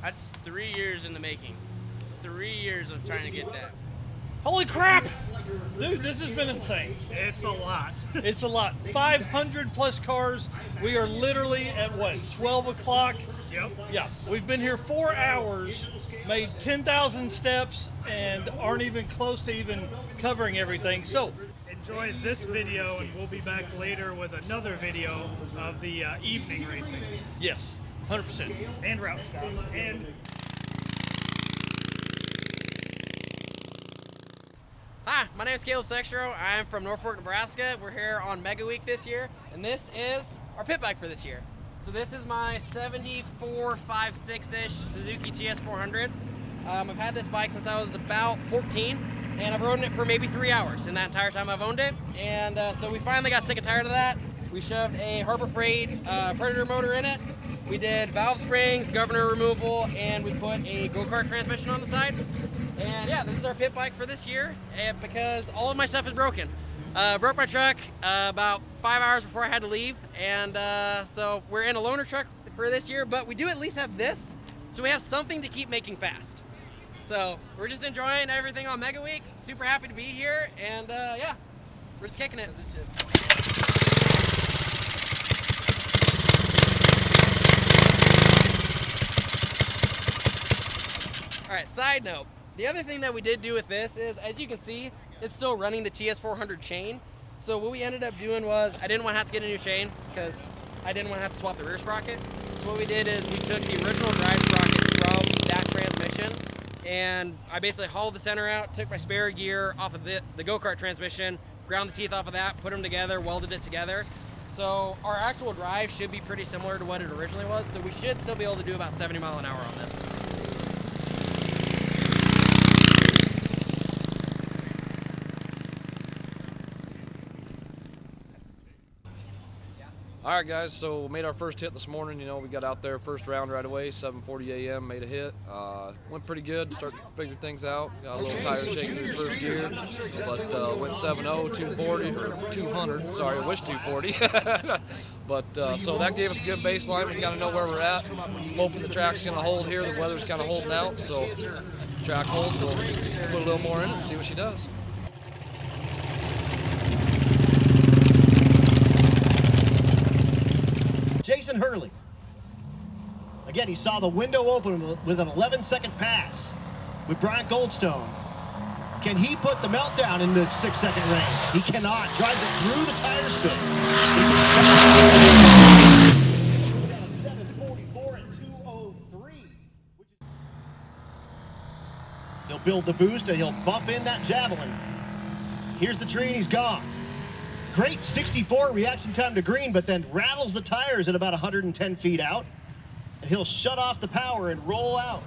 That's 3 years in the making. It's 3 years of trying to get that. Holy crap! Dude, this has been insane. It's a lot. It's a lot. 500 plus cars. We are literally at what, 12 o'clock? Yep. Yeah, we've been here 4 hours, made 10,000 steps, and aren't even close to even covering everything. So, Enjoy this video, and we'll be back later with another video of the evening racing yes, 100%. and route stops. And Hi, my name is Caleb Sextro. I'm from Norfolk, Nebraska. We're here on Mega Week this year, and this is our pit bike for this year. So this is my 74 5.6-ish Suzuki GS400. I've had this bike since I was about 14, and I've ridden it for maybe 3 hours in that entire time I've owned it. And so we finally got sick and tired of that. We shoved a Harbor Freight Predator motor in it. We did valve springs, governor removal, and we put a go-kart transmission on the side. And yeah, this is our pit bike for this year, and because all of my stuff is broken. Broke my truck about 5 hours before I had to leave, and so we're in a loaner truck for this year, but we do at least have this, so we have something to keep making fast. So we're just enjoying everything on Mega Week, super happy to be here, and yeah, we're just kicking it. It's just... All right, side note. The other thing that we did do with this is, as you can see, it's still running the TS400 chain. So what we ended up doing was, I didn't want to have to get a new chain because I didn't want to have to swap the rear sprocket. So what we did is we took the original drive sprocket from that transmission, and I basically hauled the center out, took my spare gear off of the go-kart transmission, ground the teeth off of that, put them together, welded it together. So our actual drive should be pretty similar to what it originally was, so we should still be able to do about 70 miles an hour on this. All right, guys, so we made our first hit this morning. You know, we got out there first round right away, 7:40 a.m., made a hit. Went pretty good, started to figure things out. Got a little tire shaking in the first gear, but went 7.0, 240, or 200, sorry, I wish 240. But so that gave us a good baseline. We kind of know where we're at. Hoping the track's going to hold here. The weather's kind of holding out, so track holds, we'll put a little more in it and see what she does. Jason Hurley. Again, he saw the window open with an 11-second pass with Brian Goldstone. Can he put the meltdown in the 6-second range? He cannot. Drives it through the tire spin. 7:44 and 2:03. He'll build the boost and he'll bump in that javelin. Here's the tree and he's gone. Great 64 reaction time to green, but then rattles the tires at about 110 feet out. And he'll shut off the power and roll out.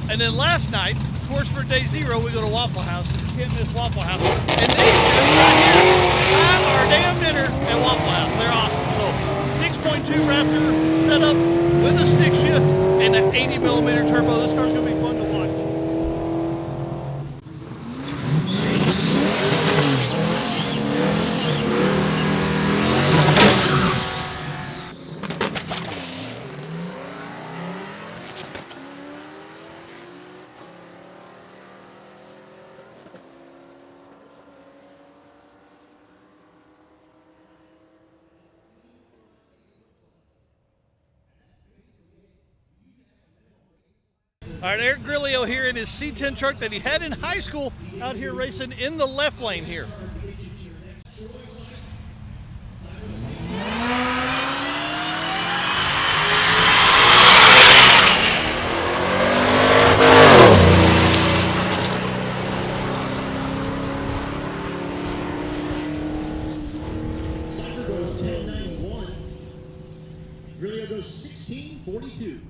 And then last night, of course, for day 0, we go to Waffle House. You can't miss Waffle House. And these dudes right here have our damn dinner at Waffle House. They're awesome. So 6.2 Raptor setup with a stick shift and an 80mm turbo. This car's going to be fun to watch. All right, Eric Grillo here in his C10 truck that he had in high school out here racing in the left lane here. Cypher goes 1091. Grillo goes 1642.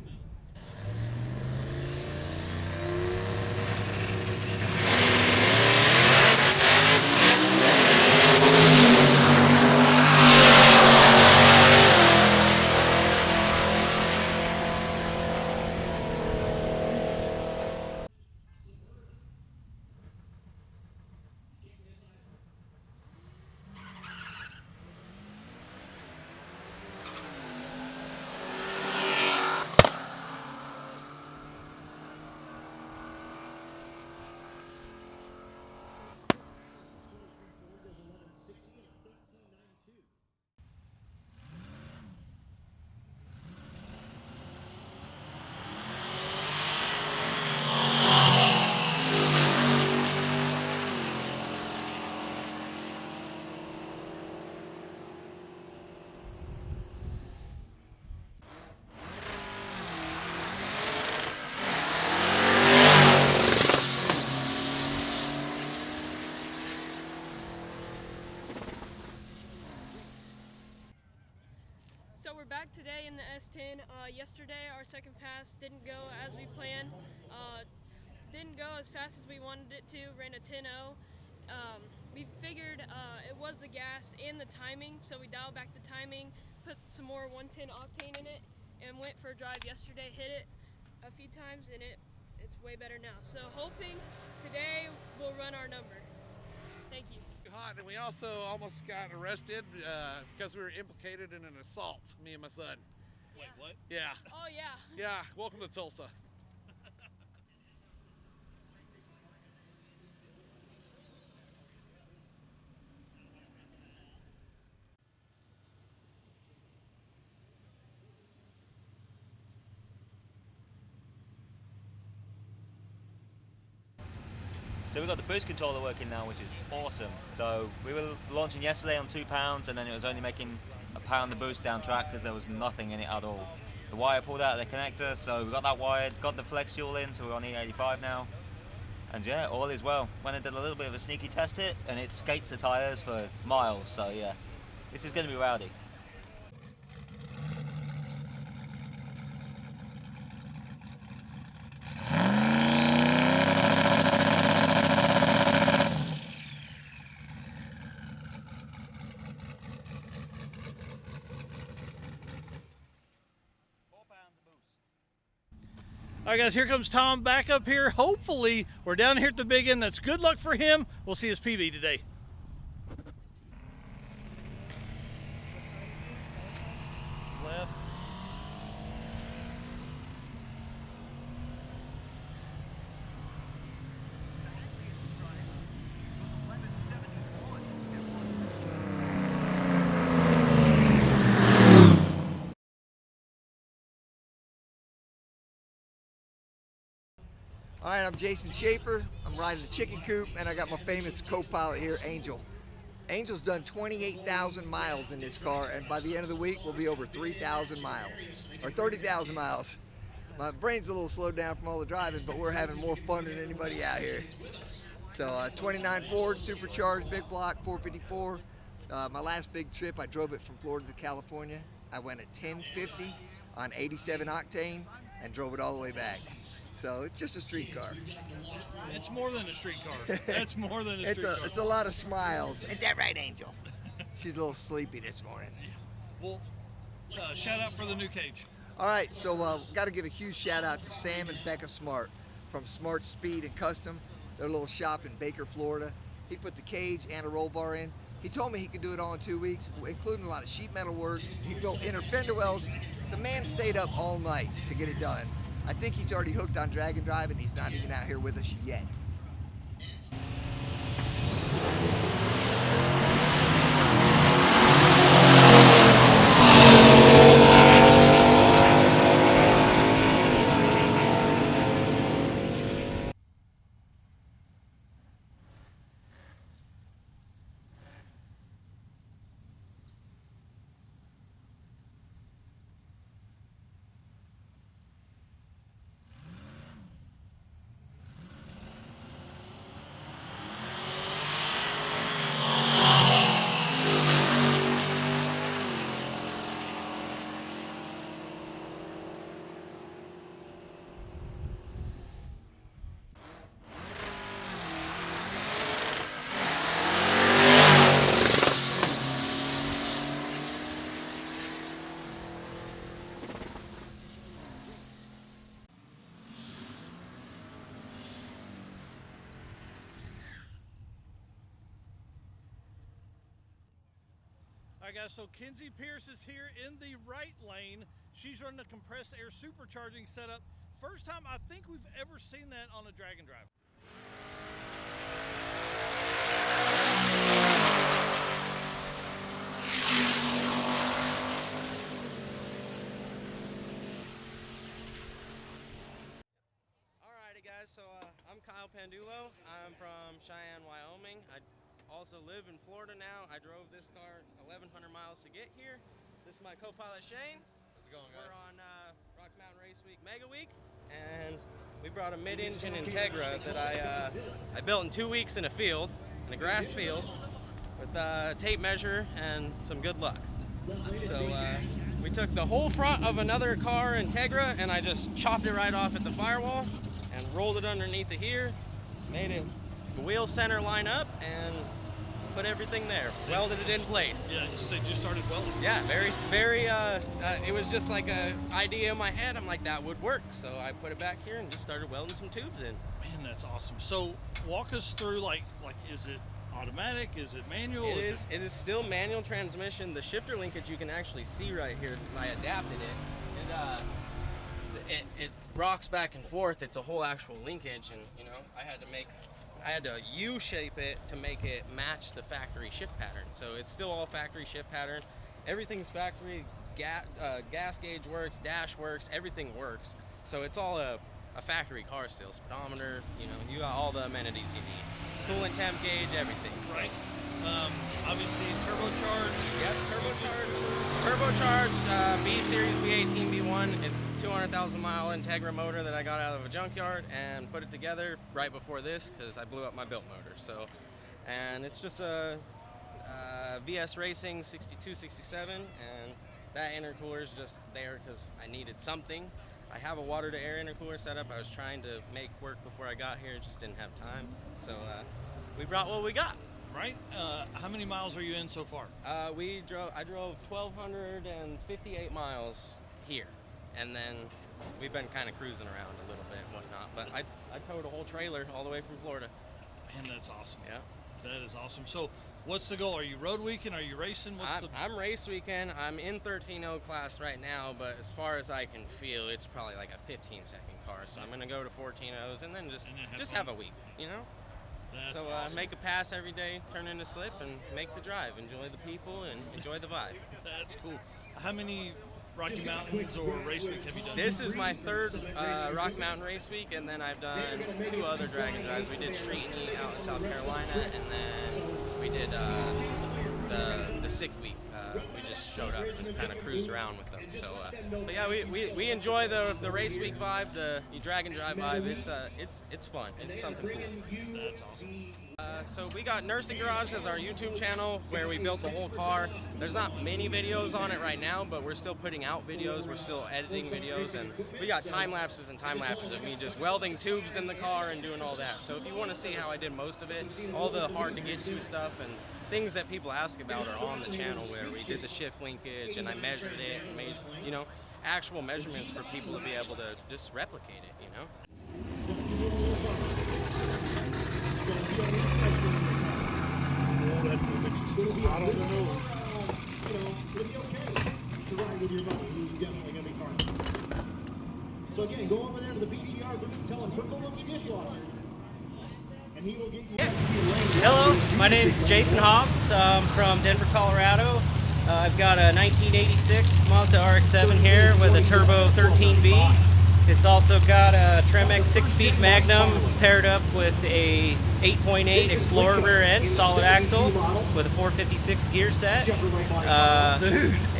So we're back today in the S10. Yesterday our second pass didn't go as we planned. Didn't go as fast as we wanted it to, ran a 10.0. We figured it was the gas and the timing, so we dialed back the timing, put some more 110 octane in it, and went for a drive yesterday, hit it a few times, and it's way better now. So hoping today we'll run our number. Thank you. Hot, and we also almost got arrested because we were implicated in an assault, me and my son. Wait, what? Yeah. Oh yeah. Yeah, welcome to Tulsa. So we've got the boost controller working now, which is awesome. So we were launching yesterday on 2 pounds, and then it was only making a pound the boost down track because there was nothing in it at all. The wire pulled out of the connector, so we got that wired, got the flex fuel in, so we're on E85 now. And yeah, all is well. Went and did a little bit of a sneaky test hit, and it skates the tires for miles, so yeah. This is going to be rowdy. All right, guys, here comes Tom back up here. Hopefully, we're down here at the big end. That's good luck for him. We'll see his PB today. Left. All right, I'm Jason Shaper. I'm riding the chicken coop, and I got my famous co-pilot here, Angel. Angel's done 28,000 miles in this car, and by the end of the week, we'll be over 3,000 miles, or 30,000 miles. My brain's a little slowed down from all the driving, but we're having more fun than anybody out here. So 29 Ford, supercharged, big block, 454. My last big trip, I drove it from Florida to California. I went at 1050 on 87 octane and drove it all the way back. So it's just a street car. It's more than a street car. That's more than a street car. It's a lot of smiles. Ain't that right, Angel? She's a little sleepy this morning. Well, shout out for the new cage. All right, so got to give a huge shout out to Sam and Becca Smart from Smart Speed and Custom. Their little shop in Baker, Florida. He put the cage and a roll bar in. He told me he could do it all in 2 weeks, including a lot of sheet metal work. He built inner fender wells. The man stayed up all night to get it done. I think he's already hooked on drag and drive, and he's not even out here with us yet. All right, guys, so Kenzie Pierce is here in the right lane. She's running the compressed air supercharging setup. First time I think we've ever seen that on a drag and drive. Alrighty guys, so I'm Kyle Pandulo. I'm from Cheyenne, Wyoming. I also live in Florida now. I drove this car 1,100 miles to get here. This is my co-pilot Shane. How's it going, guys? We're on Rocky Mountain Race Week Mega Week, and we brought a mid-engine Integra that I built in 2 weeks in a field, in a grass field, with a tape measure and some good luck. So we took the whole front of another car Integra and I just chopped it right off at the firewall and rolled it underneath of here, made it the wheel center line up, and put everything there, welded it in place. Yeah, you just started welding. Yeah, very, it was just like a idea in my head. I'm like, that would work. So I put it back here and just started welding some tubes in. Man, that's awesome. So walk us through, like is it automatic? Is it manual? It is still manual transmission. The shifter linkage you can actually see right here. I adapted it. It rocks back and forth. It's a whole actual linkage, and you know, I had to U-shape it to make it match the factory shift pattern. So it's still all factory shift pattern. Everything's factory. Gas gauge works, dash works, everything works. So it's all a factory car still. Speedometer, you know, you got all the amenities you need. Coolant temp gauge, everything. So. Right. Obviously turbocharged. Yep, turbocharged B Series, B18, B1. It's 200,000 mile Integra motor that I got out of a junkyard and put it together right before this because I blew up my built motor. So, and it's just a VS Racing 62, 67, and that intercooler is just there because I needed something. I have a water to air intercooler setup I was trying to make work before I got here, just didn't have time. So we brought what we got. Right. How many miles are you in so far? I drove 1,258 miles here, and then we've been kind of cruising around a little bit and whatnot. But I towed a whole trailer all the way from Florida. Man, that's awesome. Yeah. That is awesome. So, what's the goal? Are you road weekend? Are you racing? I'm race weekend. I'm in 13.0 class right now, but as far as I can feel, it's probably like a 15-second car. So I'm gonna go to 14.0s and then just have a week, you know. That's so awesome. Make a pass every day, turn in a slip, and make the drive. Enjoy the people and enjoy the vibe. That's cool. How many Rocky Mountains or Race Week have you done? This is my third Rocky Mountain Race Week, and then I've done 2 other drag and drives. We did Street and Eat out in South Carolina, and then we did the Sick Week. We just showed up and kind of cruised around with them. So, but yeah, we enjoy the race week vibe, the drag and drive vibe. It's fun. It's something cool. That's awesome. So we got Nursing Garage as our YouTube channel where we built the whole car. There's not many videos on it right now, but we're still putting out videos. We're still editing videos, and we got time lapses and time lapses of me just welding tubes in the car and doing all that. So if you want to see how I did most of it, all the hard to get to stuff and things that people ask about are on the channel, where we did the shift linkage and I measured it and made, you know, actual measurements for people to be able to just replicate it, you know. So again, go over there to the BDR booth, tell him put the look dishwasher. And he will get you Hello, my name is Jason Hobbs. I'm from Denver, Colorado. I've got a 1986 Mazda RX-7 here with a turbo 13V. It's also got a Tremec 6-speed Magnum paired up with a 8.8 Explorer rear end, solid axle, with a 456 gear set.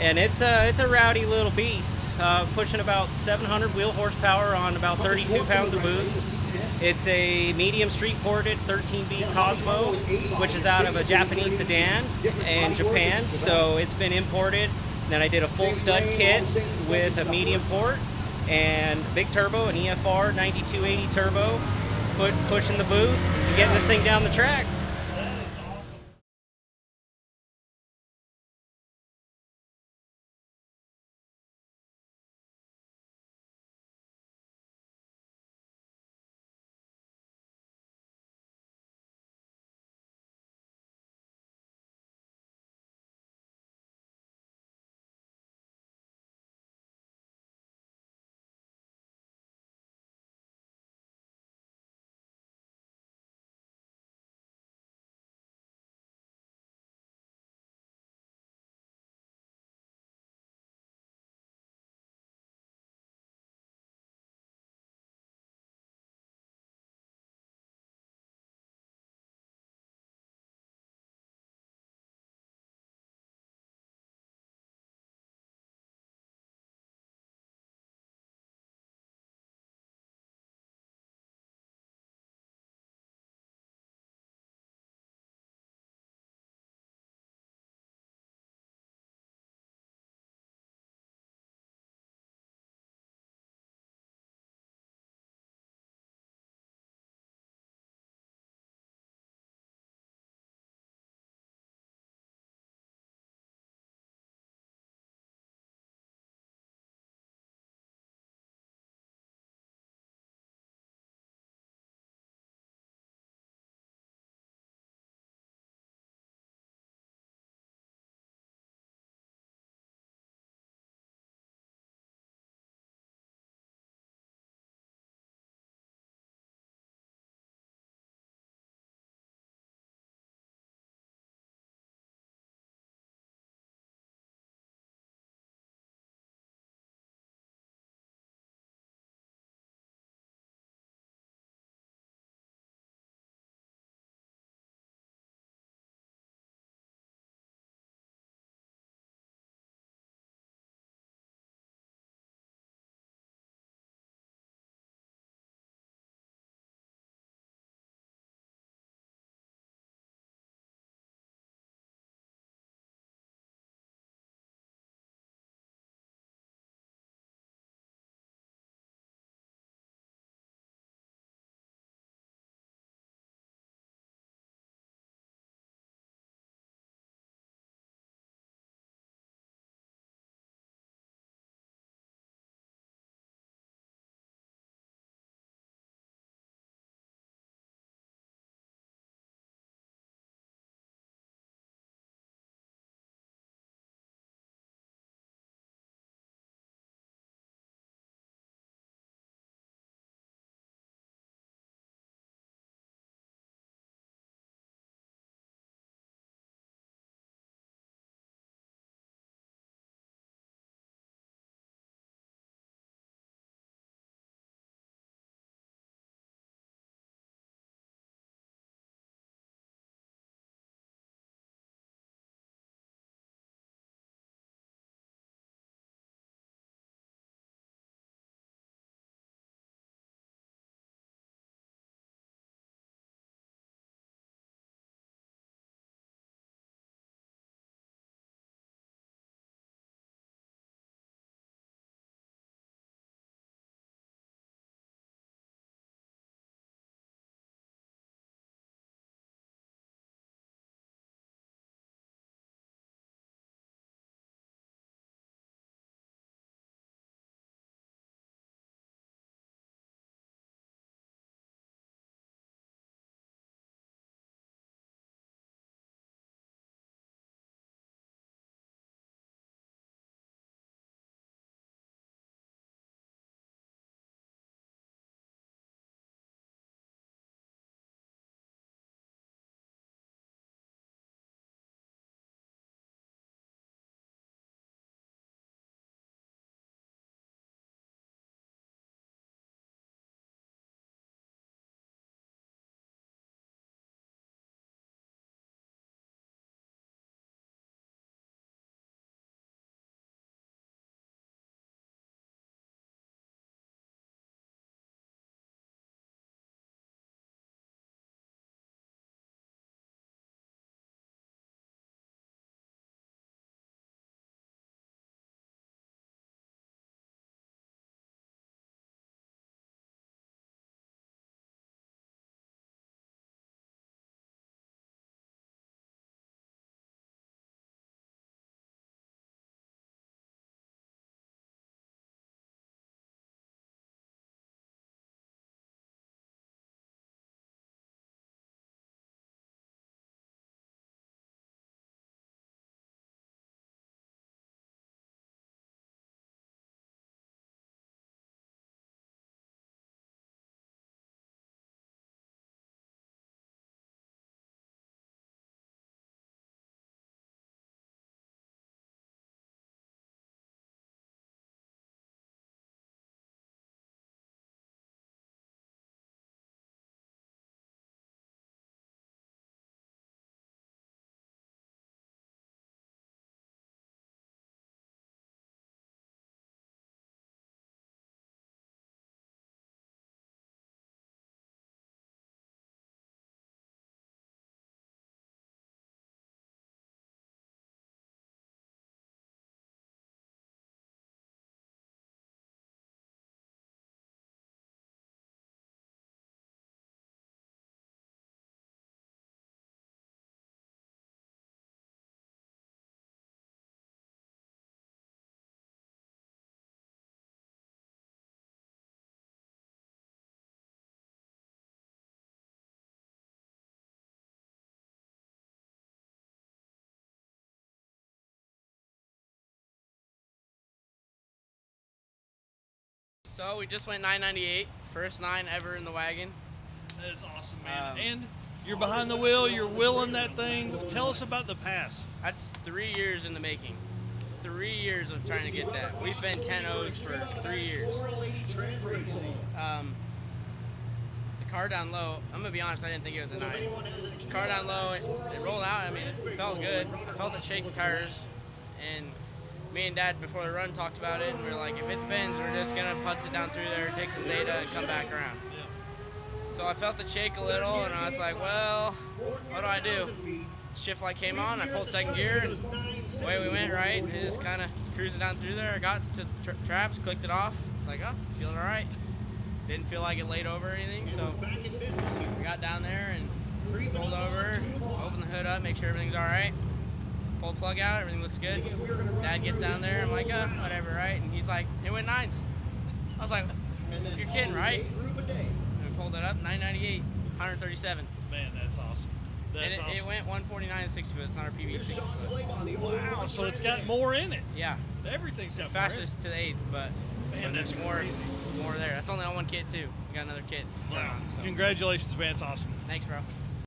And it's a rowdy little beast, pushing about 700 wheel horsepower on about 32 pounds of boost. It's a medium street ported 13V Cosmo, which is out of a Japanese sedan in Japan. So it's been imported. Then I did a full stud kit with a medium port and big turbo, an EFR 9280 turbo, pushing the boost, getting this thing down the track. So we just went 998, first 9 ever in the wagon. That is awesome, man. And you're behind the wheel, you're wheeling that thing. Tell us about the pass. That's 3 years in the making. It's 3 years of trying to get that. We've been 10-0s for 3 years. The car down low, I'm gonna be honest, I didn't think it was a 9. The car down low, it rolled out. I mean, it felt good. I felt it shake the tires, and me and Dad before the run talked about it, and we were like, if it spins, we're just gonna putz it down through there, take some data, and come back around. So I felt it shake a little, and I was like, well, what do I do? Shift light came on, I pulled second gear, and away we went, right? And just kind of cruising down through there. I got to traps, clicked it off. It's like, oh, feeling all right. Didn't feel like it laid over or anything, so we got down there and pulled over, opened the hood up, make sure everything's all right. Pulled plug out, everything looks good. Dad gets down there, I'm like, oh, whatever, right? And he's like, it went 9s. I was like, you're kidding, right? And we pulled it up, 998, 137. Man, that's awesome. That's awesome. It went 149 60 foot. It's not our PB 60 foot. Wow, so it's got more in it. Yeah. Everything's got fastest to the 8th, but man, that's there's more there. That's only on one kit too. We got another kit. Wow. So. Congratulations, man. It's awesome. Thanks, bro.